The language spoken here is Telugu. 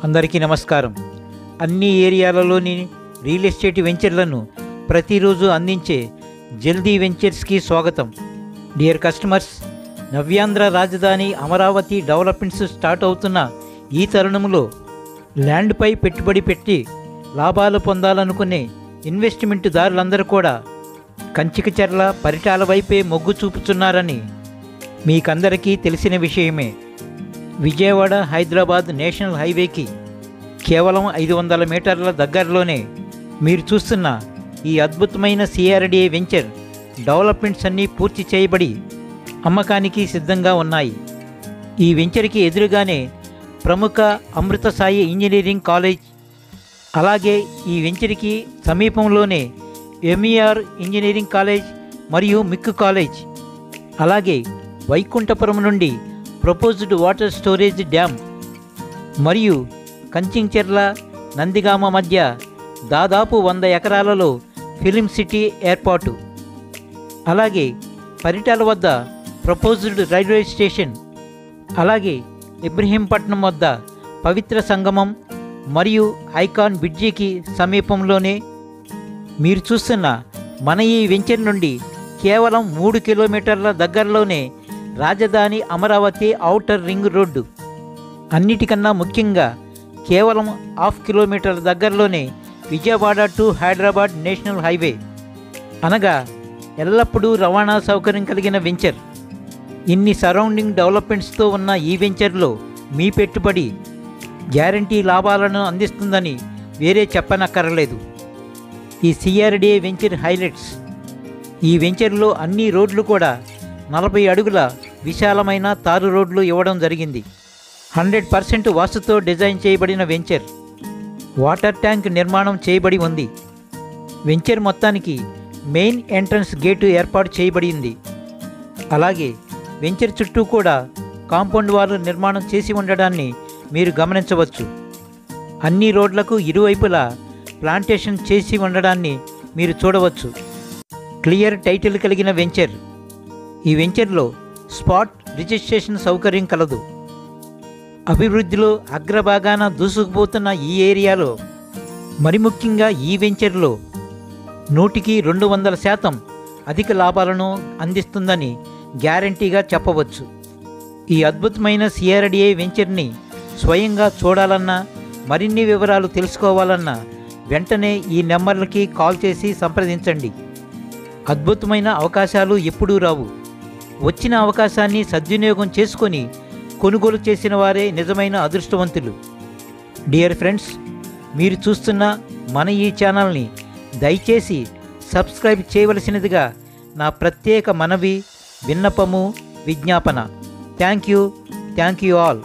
అందరికీ నమస్కారం. అన్ని ఏరియాలలోని రియల్ ఎస్టేట్ వెంచర్లను ప్రతిరోజు అందించే జల్దీ వెంచర్స్కి స్వాగతం. డియర్ కస్టమర్స్, నవ్యాంధ్ర రాజధాని అమరావతి డెవలప్మెంట్స్ స్టార్ట్ అవుతున్న ఈ తరుణంలో ల్యాండ్పై పెట్టుబడి పెట్టి లాభాలు పొందాలనుకునే ఇన్వెస్ట్మెంట్ దారులందరూ కూడా కంచికచర్ల పరిటాల వైపే మొగ్గు చూపుతున్నారని మీకందరికీ తెలిసిన విషయమే. విజయవాడ హైదరాబాద్ నేషనల్ హైవేకి కేవలం 500 మీటర్ల దగ్గరలోనే మీరు చూస్తున్న ఈ అద్భుతమైన సిఆర్డిఏ వెంచర్ డెవలప్మెంట్స్ అన్నీ పూర్తి చేయబడి అమ్మకానికి సిద్ధంగా ఉన్నాయి. ఈ వెంచర్కి ఎదురుగానే ప్రముఖ అమృత సాయి ఇంజనీరింగ్ కాలేజ్, అలాగే ఈ వెంచర్కి సమీపంలోనే ఎంఈఆర్ ఇంజనీరింగ్ కాలేజ్ మరియు మిక్కు కాలేజ్, అలాగే వైకుంఠపురం నుండి ప్రపోజ్డ్ వాటర్ స్టోరేజ్ డ్యామ్ మరియు కంచికచర్ల నందిగామ మధ్య దాదాపు 100 ఎకరాలలో ఫిలిం సిటీ ఏర్పాటు, అలాగే పరిటాల వద్ద ప్రపోజ్డ్ రైల్వే స్టేషన్, అలాగే ఇబ్రహీంపట్నం వద్ద పవిత్ర సంగమం మరియు ఐకాన్ బ్రిడ్జికి సమీపంలోనే మీరు చూస్తున్న మన ఈ వెంచర్ నుండి కేవలం 3 కిలోమీటర్ల దగ్గరలోనే రాజధాని అమరావతి ఔటర్ రింగ్ రోడ్డు, అన్నిటికన్నా ముఖ్యంగా కేవలం 1/2 కిలోమీటర్ల దగ్గరలోనే Vijayawada to Hyderabad national highway, అనగా ఎల్లప్పుడూ రవాణా సౌకర్యం కలిగిన వెంచర్. ఇన్ని సరౌండింగ్ డెవలప్మెంట్స్తో ఉన్న ఈ వెంచర్లో మీ పెట్టుబడి గ్యారంటీ లాభాలను అందిస్తుందని వేరే చెప్పనక్కర్లేదు. ఈ సిఆర్డిఏ వెంచర్ హైలైట్స్: ఈ వెంచర్లో అన్ని రోడ్లు కూడా 40 అడుగుల విశాలమైన తారు రోడ్లు ఇవ్వడం జరిగింది. 100% వాస్తుతో డిజైన్ చేయబడిన వెంచర్. వాటర్ ట్యాంక్ నిర్మాణం చేయబడి ఉంది. వెంచర్ మొత్తానికి మెయిన్ ఎంట్రన్స్ గేటు ఏర్పాటు చేయబడింది. అలాగే వెంచర్ చుట్టూ కూడా కాంపౌండ్ వాల్ నిర్మాణం చేసి ఉండడాన్ని మీరు గమనించవచ్చు. అన్ని రోడ్లకు ఇరువైపులా ప్లాంటేషన్ చేసి ఉండడాన్ని మీరు చూడవచ్చు. క్లియర్ టైటిల్ కలిగిన వెంచర్. ఈ వెంచర్లో స్పాట్ రిజిస్ట్రేషన్ సౌకర్యం కలదు. అభివృద్ధిలో అగ్రభాగాన దూసుకుపోతున్న ఈ ఏరియాలో, మరి ముఖ్యంగా ఈ వెంచర్లో 100కి 200% అధిక లాభాలను అందిస్తుందని గ్యారంటీగా చెప్పవచ్చు. ఈ అద్భుతమైన సిఆర్డిఏ వెంచర్ని స్వయంగా చూడాలన్నా, మరిన్ని వివరాలు తెలుసుకోవాలన్నా వెంటనే ఈ నెంబర్లకి కాల్ చేసి సంప్రదించండి. అద్భుతమైన అవకాశాలు ఎప్పుడూ రావు. వచ్చిన అవకాశాన్ని సద్వినియోగం చేసుకొని కొనుగోలు చేసిన వారే నిజమైన అదృష్టవంతులు. డియర్ ఫ్రెండ్స్, మీరు చూస్తున్న మన ఈ ఛానల్ని దయచేసి సబ్స్క్రైబ్ చేయవలసినదిగా నా ప్రత్యేక మనవి, విన్నపము, విజ్ఞాపన. Thank you all.